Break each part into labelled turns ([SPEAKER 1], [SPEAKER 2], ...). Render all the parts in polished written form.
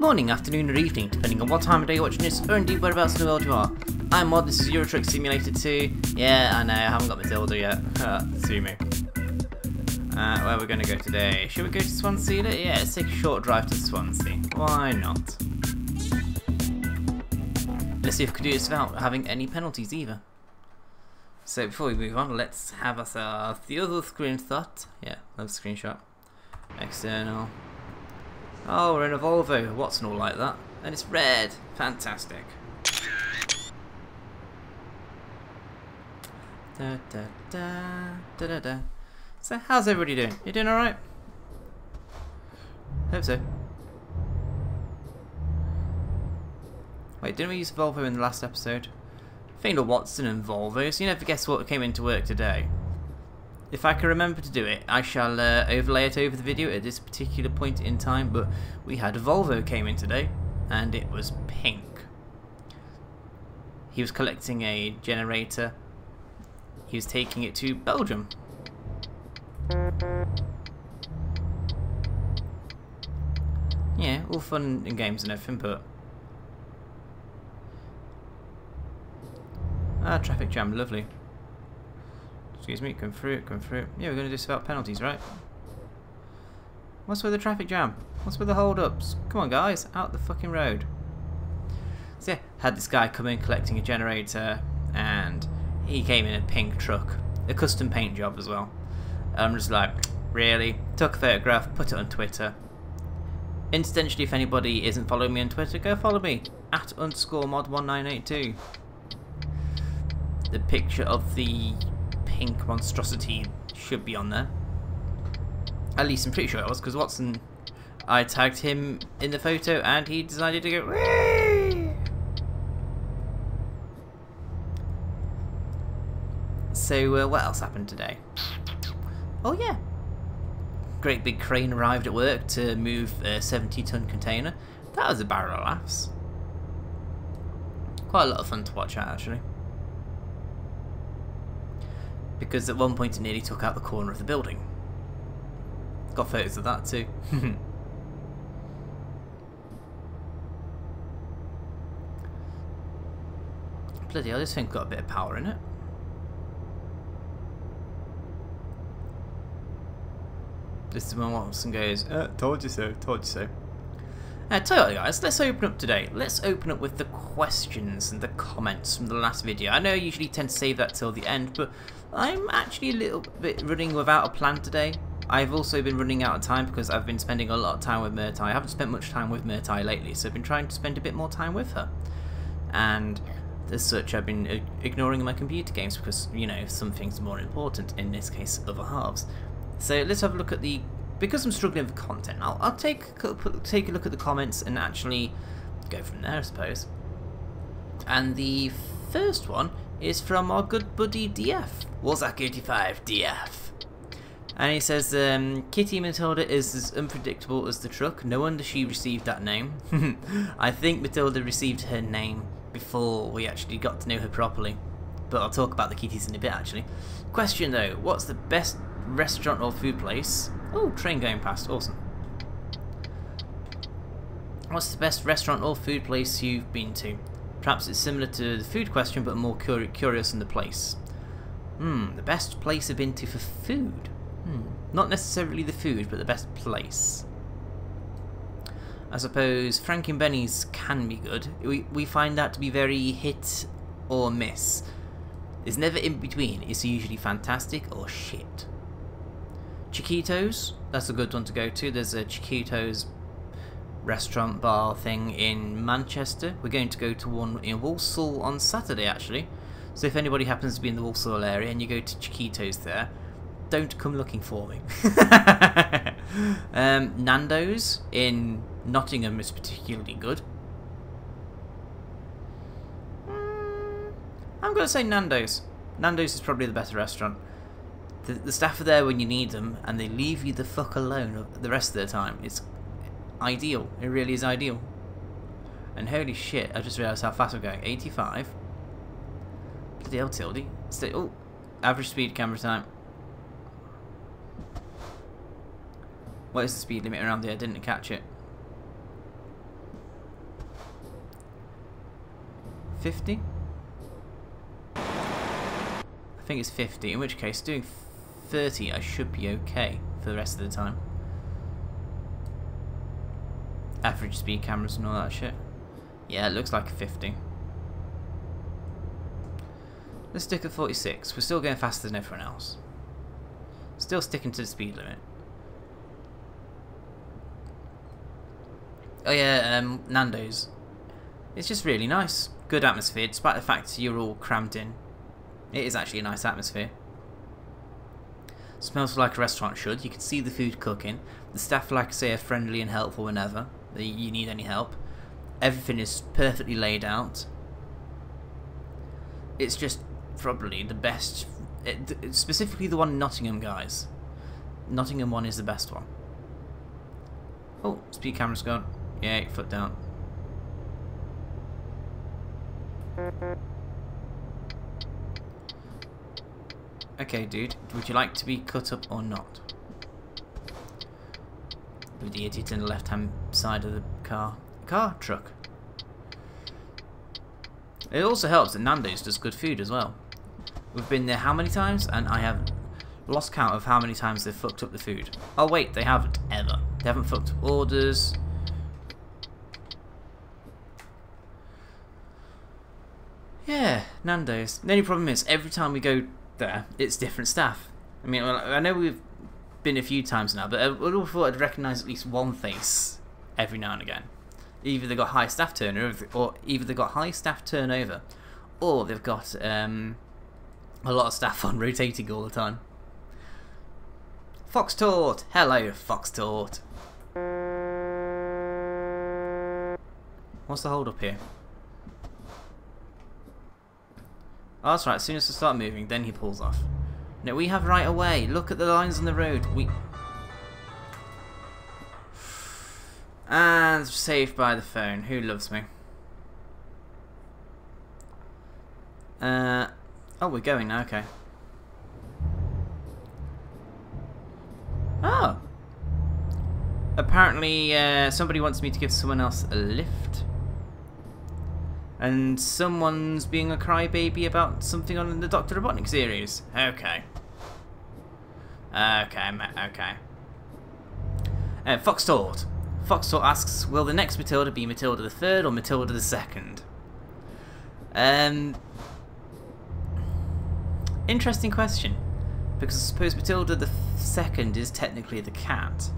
[SPEAKER 1] morning, afternoon or evening, depending on what time of day you're watching this, or indeed whereabouts in the world you are. I'm MoD, this is Euro Truck Simulator 2. Yeah, I know, I haven't got Matilda yet. Sue me. Where are we going to go today? Should we go to Swansea? Yeah, let's take a short drive to Swansea. Why not? Let's see if we can do this without having any penalties either. So before we move on, let's have ourselves the other screenshot. Yeah, another screenshot. External. Oh, we're in a Volvo. What's not like that? And it's red. Fantastic. Da, da, da, da, da, da. So, how's everybody doing? You doing alright? Hope so. Wait, didn't we use Volvo in the last episode? Finger Watson and Volvo, so you never guess what came into work today. If I can remember to do it, I shall overlay it over the video at this particular point in time, but we had a Volvo came in today, and it was pink. He was collecting a generator. He was taking it to Belgium. Yeah, all fun and games and everything, but... traffic jam, lovely. Excuse me, come through, come through. Yeah, we're going to do this without penalties, right? What's with the traffic jam? What's with the hold-ups? Come on, guys, out the fucking road. So yeah, had this guy come in collecting a generator, and he came in a pink truck. A custom paint job as well. I'm just like, really? Took a photograph, put it on Twitter. Incidentally, if anybody isn't following me on Twitter, go follow me. @_mod1982. The picture of the pink monstrosity should be on there. At least I'm pretty sure it was, because Watson, I tagged him in the photo and he decided to go, whee! So what else happened today? Oh yeah, great big crane arrived at work to move a 70-ton container. That was a barrel of laughs. Quite a lot of fun to watch actually. Because at one point it nearly took out the corner of the building. Got photos of that too. Bloody hell, this thing's got a bit of power in it. This is when Watson goes, told you so, told you so. Tell you what guys, let's open up today. Let's open up with the questions and the comments from the last video. I know I usually tend to save that till the end, but I'm actually a little bit running without a plan today. I've also been running out of time because I've been spending a lot of time with Myrtai. I haven't spent much time with Myrtai lately, so I've been trying to spend a bit more time with her. And as such, I've been ignoring my computer games because, you know, some things are more important, in this case, other halves. So let's have a look at the... Because I'm struggling with content, I'll take a look at the comments and actually go from there, I suppose. And the first one is from our good buddy DF. Warzak85 DF. And he says, Kitty Matilda is as unpredictable as the truck. No wonder she received that name. I think Matilda received her name before we actually got to know her properly. But I'll talk about the kitties in a bit, actually. Question, though. What's the best restaurant or food place? Oh, train going past. Awesome. What's the best restaurant or food place you've been to? Perhaps it's similar to the food question, but more curious in the place. The best place I've been to for food? Not necessarily the food, but the best place. I suppose Frank and Benny's can be good. We find that to be very hit or miss. There's never in between. It's usually fantastic or shit. Chiquitos, that's a good one to go to. There's a Chiquitos restaurant bar thing in Manchester. We're going to go to one in Walsall on Saturday actually. So if anybody happens to be in the Walsall area and you go to Chiquitos there, don't come looking for me. Nandos in Nottingham is particularly good. I'm going to say Nandos. Nandos is probably the better restaurant. The staff are there when you need them, and they leave you the fuck alone the rest of the time. It's ideal. It really is ideal. And holy shit, I just realised how fast we're going. 85. Bloody hell, Tildy. Oh, average speed camera time. What is the speed limit around here? I didn't catch it. 50? I think it's 50, in which case doing 30 I should be okay for the rest of the time. Average speed cameras and all that shit. Yeah, it looks like a 50. Let's stick at 46. We're still going faster than everyone else. Still sticking to the speed limit. Oh yeah, Nandos. It's just really nice. Good atmosphere, despite the fact you're all crammed in. It is actually a nice atmosphere. Smells like a restaurant should. You can see the food cooking. The staff, like I say, are friendly and helpful whenever you need any help. Everything is perfectly laid out. It's just probably the best, specifically the one in Nottingham, guys. Nottingham one is the best one. Oh, speed camera's gone. Yeah, foot down. Okay, dude, would you like to be cut up or not? With the idiot in the left-hand side of the truck. It also helps that Nandos does good food as well. We've been there how many times, and I have lost count of how many times they've fucked up the food. Oh wait, they haven't, ever. They haven't fucked up orders. Yeah, Nandos. The only problem is, every time we go there, it's different staff. I mean, well, I know we've been a few times now, but I would have thought I'd recognise at least one face every now and again. Either they've got high staff turnover, or they've got a lot of staff on rotating all the time. Fox Tort! Hello, Fox Tort. What's the hold up here? Oh, that's right, as soon as I start moving, then he pulls off. No, we have right away. Look at the lines on the road. And saved by the phone. Who loves me? Oh, we're going now, okay. Oh! Apparently, somebody wants me to give someone else a lift. And someone's being a crybaby about something on the Dr. Robotnik series. Okay. Okay. Fox Tort. Fox Tort asks, will the next Matilda be Matilda the 3rd or Matilda the 2nd? Interesting question. Because I suppose Matilda the 2nd is technically the cat.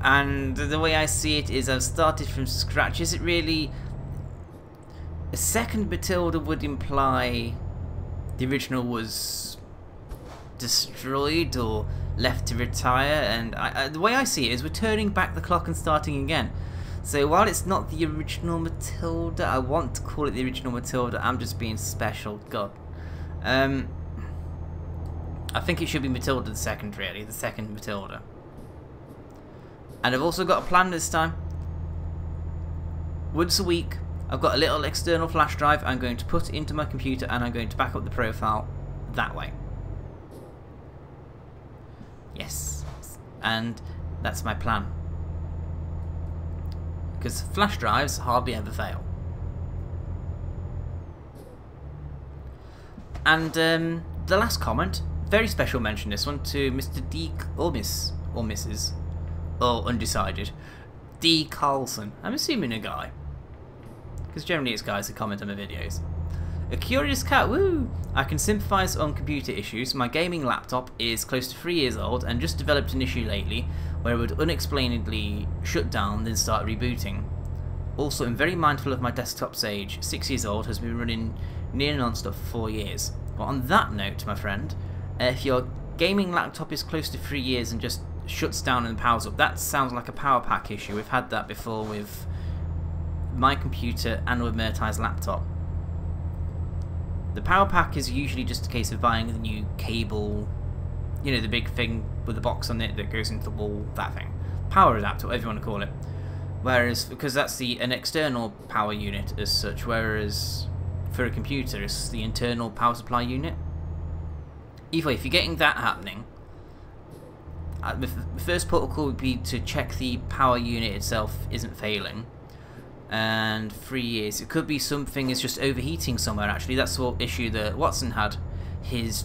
[SPEAKER 1] And the way I see it is I've started from scratch. Is it really... A second Matilda would imply the original was destroyed or left to retire, and the way I see it is we're turning back the clock and starting again. So while it's not the original Matilda, I want to call it the original Matilda. I'm just being special. God. I think it should be Matilda the 2nd, really. The 2nd Matilda. And I've also got a plan this time. Once a week, I've got a little external flash drive I'm going to put into my computer, and I'm going to back up the profile that way. Yes. And that's my plan. Because flash drives hardly ever fail. And the last comment, very special mention this one, to Mr. D. or Miss, or Mrs. or undecided, D. Carlson. I'm assuming a guy. Because generally it's guys that comment on my videos. A curious cat, woo! I can sympathise on computer issues. My gaming laptop is close to 3 years old and just developed an issue lately where it would unexplainedly shut down then start rebooting. Also, I'm very mindful of my desktop's age. 6 years old, has been running near non-stop for 4 years. But on that note, my friend, if your gaming laptop is close to 3 years and just shuts down and powers up, that sounds like a power pack issue. We've had that before with my computer and with Murtai's laptop. The power pack is usually just a case of buying the new cable, you know, the big thing with the box on it that goes into the wall, that thing. Power adapter, whatever you want to call it. Whereas, because that's an external power unit as such, whereas for a computer it's the internal power supply unit. Either way, if you're getting that happening, the first protocol would be to check the power unit itself isn't failing. And 3 years. It could be something is just overheating somewhere, actually. That's the issue that Watson had. His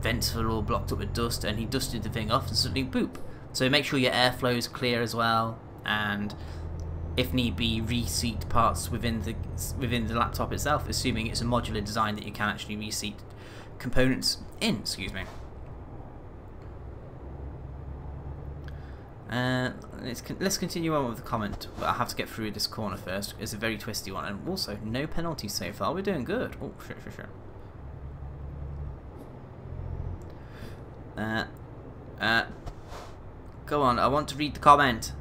[SPEAKER 1] vents were all blocked up with dust, and he dusted the thing off, and suddenly, boop. So make sure your airflow is clear as well, and if need be, reseat parts within the laptop itself, assuming it's a modular design that you can actually reseat components in. Excuse me. Let's continue on with the comment, but I have to get through this corner first. It's a very twisty one, and also no penalties so far. We're doing good. Oh, sure. Go on, I want to read the comment.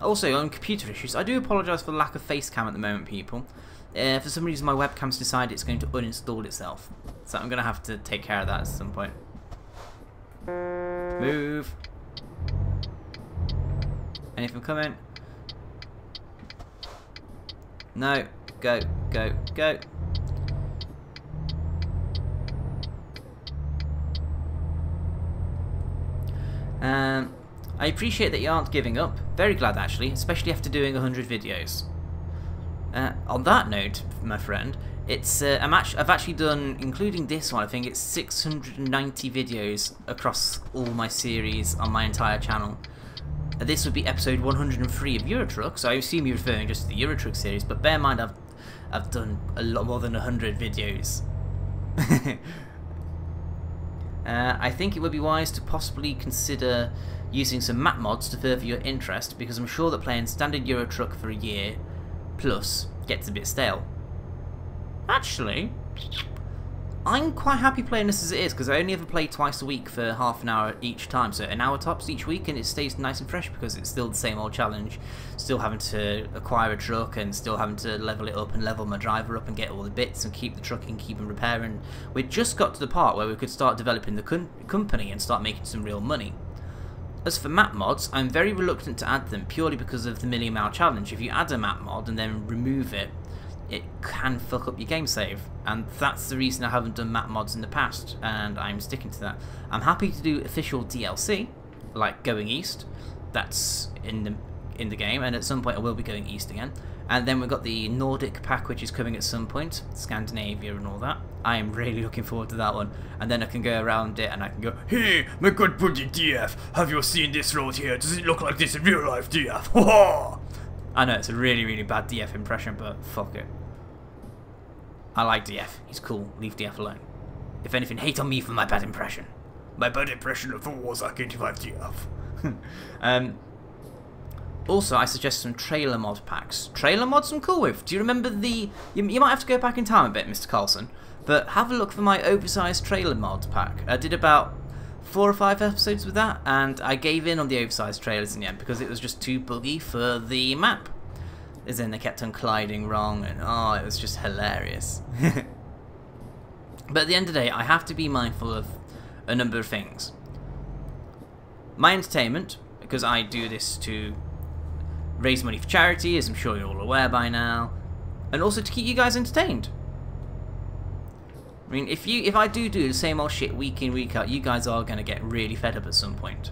[SPEAKER 1] Also, on computer issues, I do apologise for the lack of face cam at the moment, people. For some reason my webcam's decided it's going to uninstall itself. So I'm going to have to take care of that at some point. Move. Anything coming? No. Go. I appreciate that you aren't giving up. Very glad, actually, especially after doing 100 videos. On that note, my friend, it's I've actually done, including this one, I think it's 690 videos across all my series on my entire channel. This would be episode 103 of Eurotruck, so I assume you're referring just to the Eurotruck series, but bear in mind I've done a lot more than 100 videos. I think it would be wise to possibly consider using some map mods to further your interest, because I'm sure that playing standard Eurotruck for a year plus gets a bit stale. Actually, I'm quite happy playing this as it is, because I only ever play twice a week for half an hour each time, so an hour tops each week, and it stays nice and fresh because it's still the same old challenge, still having to acquire a truck and still having to level it up and level my driver up and get all the bits and keep the trucking, keep them repairing. We just got to the part where we could start developing the company and start making some real money. As for map mods, I'm very reluctant to add them purely because of the million mile challenge. If you add a map mod and then remove it, it can fuck up your game save, and that's the reason I haven't done map mods in the past, and I'm sticking to that. I'm happy to do official DLC, like Going East, that's in the game, and at some point I will be going east again. And then we've got the Nordic pack, which is coming at some point, Scandinavia and all that. I am really looking forward to that one, and then I can go around it and I can go, "Hey, my good buddy DF, have you seen this road here? Does it look like this in real life, DF?" I know it's a really, really bad DF impression, but fuck it. I like DF. He's cool. Leave DF alone. If anything, hate on me for my bad impression. My bad impression of Warzone 85 DF. Also, I suggest some trailer mod packs. Trailer mods I'm cool with. Do you remember the... You might have to go back in time a bit, Mr. Carlson, but have a look for my oversized trailer mod pack. I did about 4 or 5 episodes with that, and I gave in on the oversized trailers in the end because it was just too buggy for the map. As in, they kept on colliding wrong, and oh, it was just hilarious. But at the end of the day, I have to be mindful of a number of things. My entertainment, because I do this to raise money for charity, as I'm sure you're all aware by now, and also to keep you guys entertained. I mean, if I do the same old shit week in, week out, you guys are going to get really fed up at some point.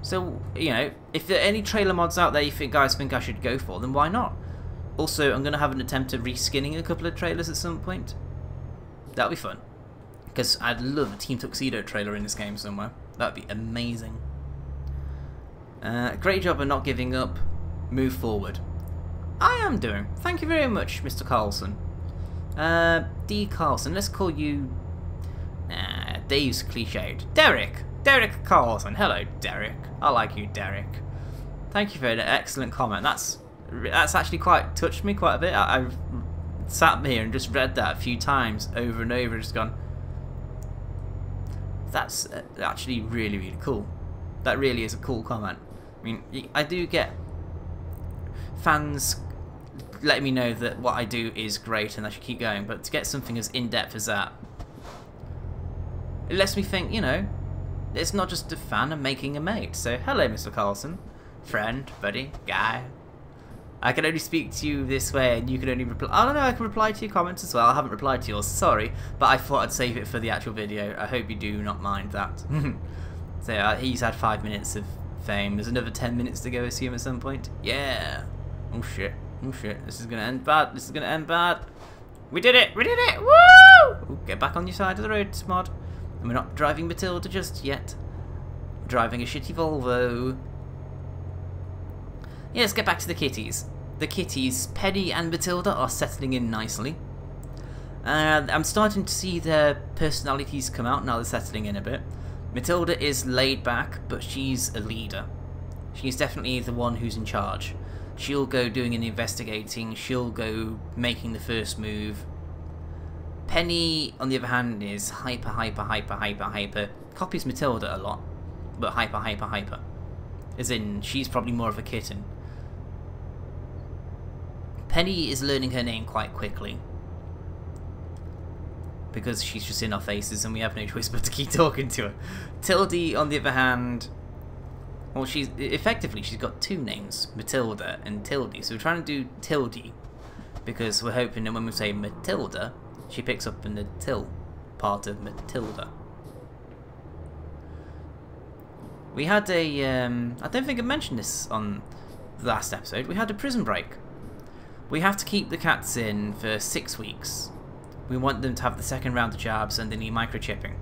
[SPEAKER 1] So, you know, if there are any trailer mods out there you guys think I should go for, then why not? Also, I'm going to have an attempt at reskinning a couple of trailers at some point. That'll be fun. Because I'd love a Team Tuxedo trailer in this game somewhere. That'd be amazing. Great job of not giving up. Move forward. I am doing. Thank you very much, Mr. Carlson. D. Carlson. Let's call you... Dave's cliched. Derek. Derek Carlson. Hello, Derek. I like you, Derek. Thank you for an excellent comment. That's actually quite touched me quite a bit. I've sat here and just read that a few times over and over, just gone, that's actually really, really cool. That really is a cool comment. I mean, I do get fans letting me know that what I do is great and I should keep going, but to get something as in-depth as that, it lets me think, you know, it's not just a fan, I'm making a mate. So, hello, Mr. Carlson. Friend, buddy, guy. I can only speak to you this way, and you can only reply. I don't know, I can reply to your comments as well. I haven't replied to yours, sorry, but I thought I'd save it for the actual video. I hope you do not mind that. So, he's had 5 minutes of fame. There's another 10 minutes to go, assume, at some point. Yeah. Oh shit. Oh shit. This is gonna end bad. This is gonna end bad. We did it! We did it! Woo! Ooh, get back on your side of the road, Smod. And we're not driving Matilda just yet. We're driving a shitty Volvo. Yeah, let's get back to the kitties. The kitties, Penny and Matilda, are settling in nicely. I'm starting to see their personalities come out now they're settling in a bit. Matilda is laid back, but she's a leader. She's definitely the one who's in charge. She'll go doing an investigating, she'll go making the first move. Penny, on the other hand, is hyper. Copies Matilda a lot, but hyper. As in, she's probably more of a kitten. Penny is learning her name quite quickly, because she's just in our faces and we have no choice but to keep talking to her. Tildy, on the other hand, well, she's got two names, Matilda and Tildy. So we're trying to do Tildy because we're hoping that when we say Matilda, she picks up in the till part of Matilda. We had a, I don't think I mentioned this on the last episode, we had a prison break. We have to keep the cats in for 6 weeks. We want them to have the second round of jabs and they need microchipping.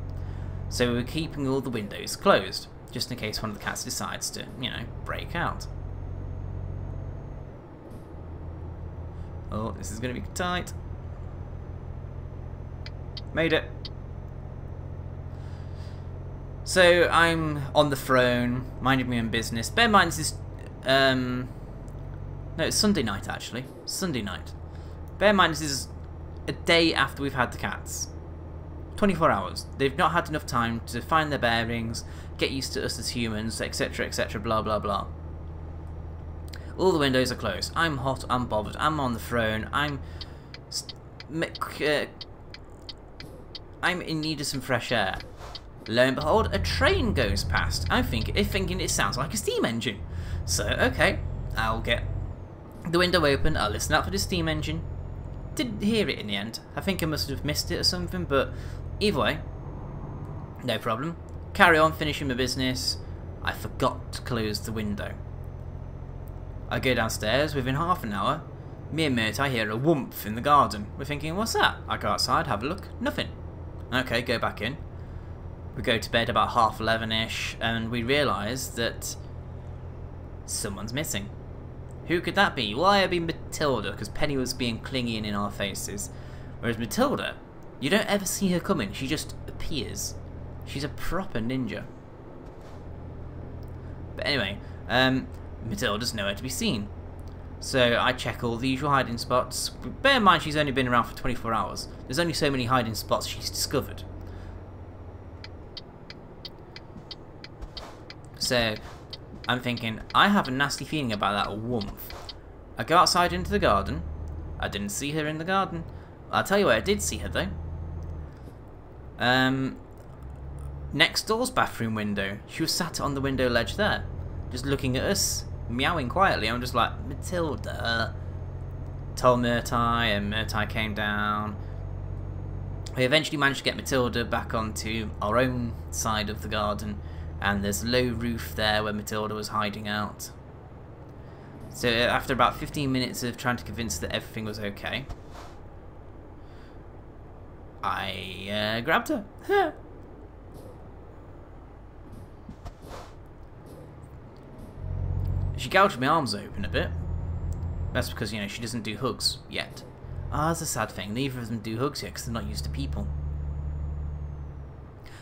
[SPEAKER 1] So we're keeping all the windows closed, just in case one of the cats decides to, you know, break out. Oh, this is going to be tight. Made it. So I'm on the throne, minding my own business. Bear in mind this is, no, it's Sunday night actually. Sunday night. Bear in mind this is a day after we've had the cats. 24 hours. They've not had enough time to find their bearings, get used to us as humans, etc, etc, blah blah blah. All the windows are closed. I'm hot, I'm bothered, I'm on the throne, I'm in need of some fresh air. Lo and behold, a train goes past. I'm thinking it sounds like a steam engine. So, okay, I'll get the window open, I'll listen out for the steam engine. Didn't hear it in the end. I think I must have missed it or something, but either way, no problem. Carry on finishing my business. I forgot to close the window. I go downstairs. Within half an hour, me and Mert, I hear a whoomph in the garden. We're thinking, what's that? I go outside, have a look. Nothing. Okay, go back in. We go to bed about 11:30ish, and we realise that someone's missing. Who could that be? Why it'd be Matilda, because Penny was being clingy and in our faces. Whereas Matilda, you don't ever see her coming, she just appears. She's a proper ninja. But anyway, Matilda's nowhere to be seen. So I check all the usual hiding spots. Bear in mind she's only been around for 24 hours. There's only so many hiding spots she's discovered. So I'm thinking, I have a nasty feeling about that whoomph. I go outside into the garden. I didn't see her in the garden. I'll tell you where I did see her though. Next door's bathroom window. She was sat on the window ledge there, just looking at us, meowing quietly. I'm just like, Matilda. Told Murtai, and Murtai came down. We eventually managed to get Matilda back onto our own side of the garden. And there's a low roof there where Matilda was hiding out. So after about 15 minutes of trying to convince her that everything was okay, I grabbed her. She gouged my arms open a bit. That's because, you know, she doesn't do hugs yet. Ah, that's a sad thing. Neither of them do hugs yet because they're not used to people.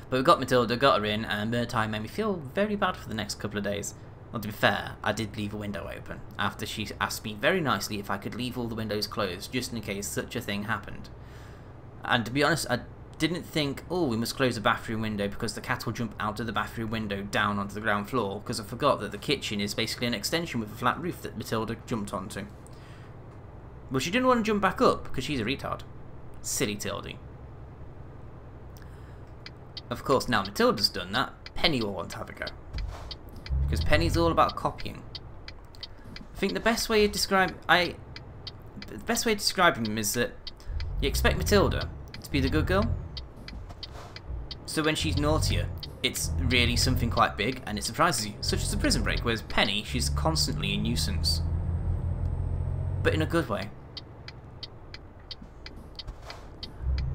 [SPEAKER 1] But we got Matilda, got her in, and Murtai made me feel very bad for the next couple of days. Well, to be fair, I did leave a window open, after she asked me very nicely if I could leave all the windows closed, just in case such a thing happened. And to be honest, I didn't think, oh, we must close the bathroom window because the cat will jump out of the bathroom window down onto the ground floor, because I forgot that the kitchen is basically an extension with a flat roof that Matilda jumped onto. But she didn't want to jump back up, because she's a retard. Silly Tildy. Of course, now Matilda's done that, Penny will want to have a go. Because Penny's all about copying. I think the best way of describing them is that you expect Matilda to be the good girl. So when she's naughtier, it's really something quite big and it surprises you, such as the prison break, whereas Penny, she's constantly a nuisance. but in a good way.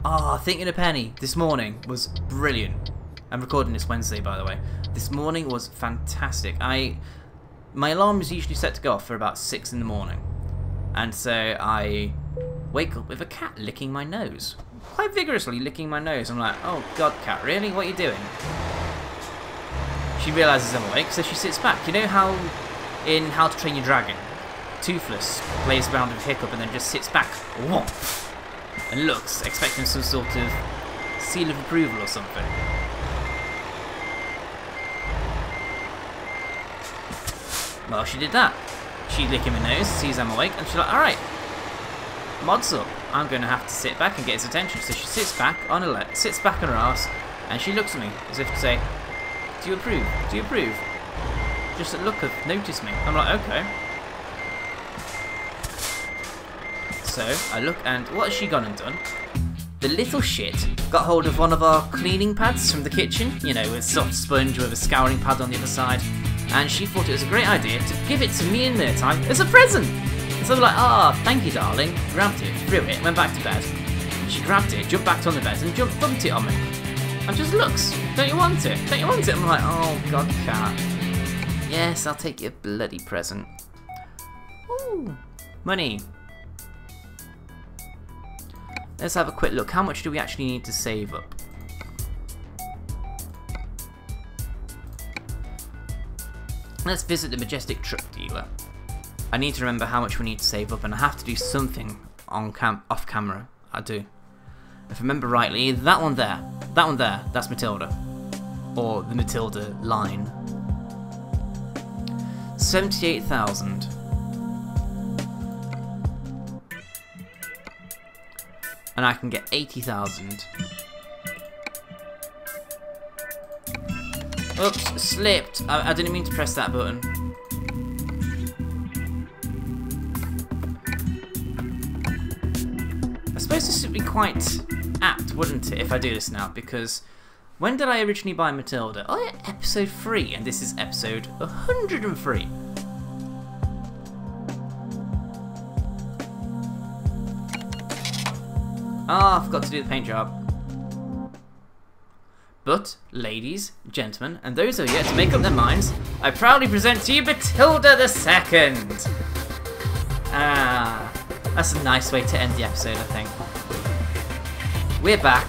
[SPEAKER 1] Ah, thinking a penny this morning was brilliant. I'm recording this Wednesday, by the way. This morning was fantastic. My alarm is usually set to go off for about 6 in the morning, and so I wake up with a cat licking my nose, quite vigorously licking my nose. I'm like, oh God, cat, really? What are you doing? She realises I'm awake, so she sits back. You know how in How to Train Your Dragon, Toothless plays around with Hiccup and then just sits back, whomp, and looks, expecting some sort of seal of approval or something. Well, she did that. She licking my nose, sees I'm awake, and she's like, alright, MoD's up. I'm going to have to sit back and get his attention. So she sits back on her ass, and she looks at me as if to say, do you approve? Do you approve? Just a look of notice me. I'm like, okay. So I look, and what has she gone and done? The little shit got hold of one of our cleaning pads from the kitchen, you know, with soft sponge with a scouring pad on the other side, and she thought it was a great idea to give it to me in their time as a present. And so I'm like, ah, thank you, darling. Grabbed it, threw it, went back to bed. And she grabbed it, jumped back on the bed, and dumped it on me. And just looks, don't you want it? Don't you want it? I'm like, oh God, cat. Yes, I'll take your bloody present. Ooh, money. Let's have a quick look. How much do we actually need to save up? Let's visit the Majestic Truck Dealer. I need to remember how much we need to save up, and I have to do something on off camera. I do. If I remember rightly, that one there, that's Matilda. Or the Matilda line. 78,000. And I can get 80,000. Oops, slipped. I didn't mean to press that button. I suppose this would be quite apt, wouldn't it, if I do this now? Because when did I originally buy Matilda? Oh yeah, episode 3, and this is episode 103. Ah, I forgot to do the paint job. But, ladies, gentlemen, and those who are yet to make up their minds, I proudly present to you Matilda II! Ah, that's a nice way to end the episode, I think. We're back.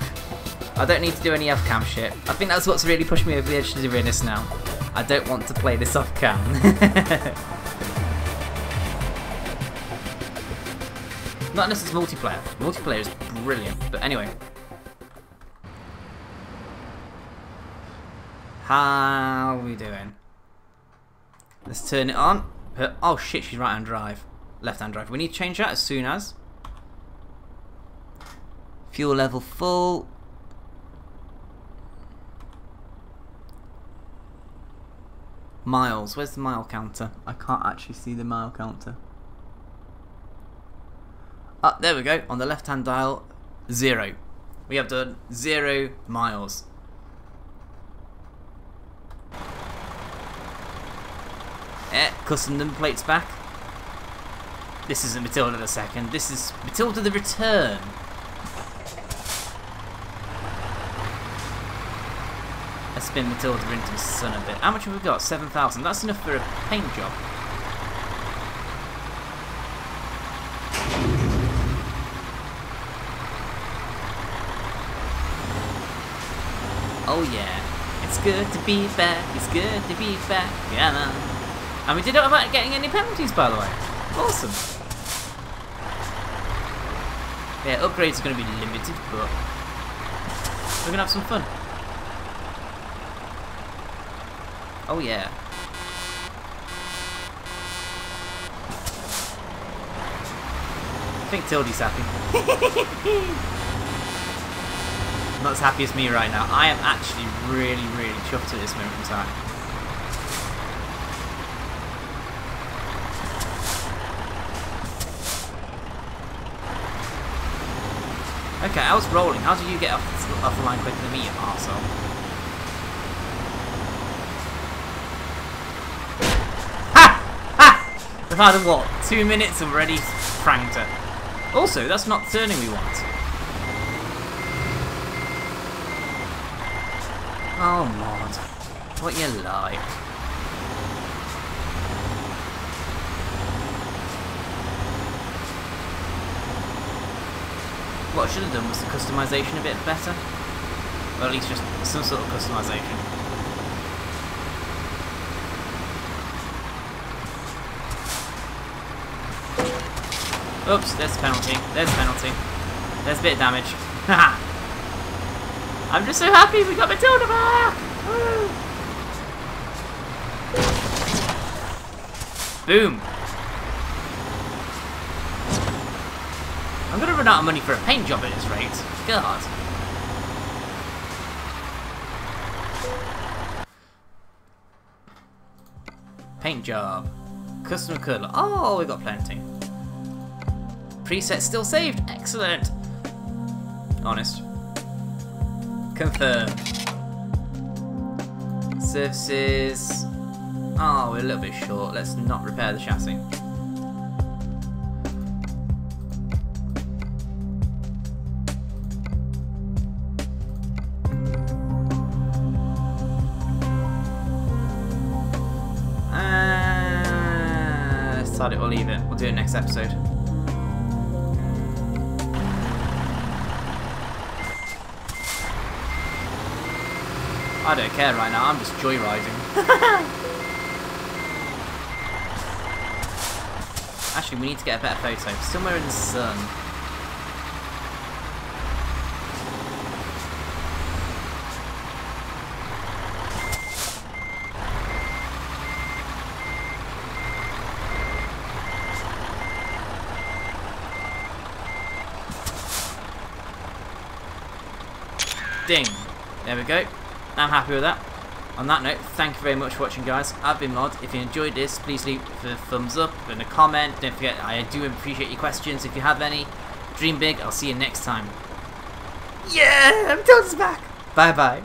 [SPEAKER 1] I don't need to do any off-cam shit. I think that's what's really pushed me over the edge to doing this now. I don't want to play this off-cam. Not unless it's multiplayer. Multiplayer is brilliant, but anyway. How are we doing? Let's turn it on. Oh shit, she's right-hand drive. Left-hand drive. We need to change that as soon as. Fuel level full. Miles. Where's the mile counter? I can't actually see the mile counter. Oh, there we go. On the left-hand dial, 0. We have done 0 miles. Custom number plates back. This isn't Matilda II. This is Matilda the Return. Let's spin Matilda into the sun a bit. How much have we got? 7,000. That's enough for a paint job. Oh yeah, it's good to be back. It's good to be back. Yeah. And we did it without getting any penalties, by the way. Awesome. Yeah, upgrades are going to be limited, but we're going to have some fun. Oh yeah. I think Tildy's happy. Not as happy as me right now. I am actually really, really chuffed at this moment in time. Okay, I was rolling. How did you get off the line quicker than me, you arsehole? Ha! Ha! We've had, what, 2 minutes and already pranked her. Also, that's not the turning we want. Oh, Mod. What you like. What I should have done was the customization a bit better. Or at least just some sort of customization. Oops, there's a penalty. There's a penalty. There's a bit of damage. Haha! I'm just so happy we got Matilda back! Woo! Boom! I'm gonna run out of money for a paint job at this rate. God. Paint job. Custom colour. Oh, we got plenty. Preset still saved. Excellent. Honest. Confirm. Services. Oh, we're a little bit short. Let's not repair the chassis. Let's start it or leave it. We'll do it next episode. I don't care right now, I'm just joyriding. Actually, we need to get a better photo. Somewhere in the sun. Ding. There we go. I'm happy with that. On that note, thank you very much for watching, guys. I've been Mod. If you enjoyed this, please leave a thumbs up and a comment. Don't forget, I do appreciate your questions if you have any. Dream big. I'll see you next time. Yeah, Matilda's back. Bye bye.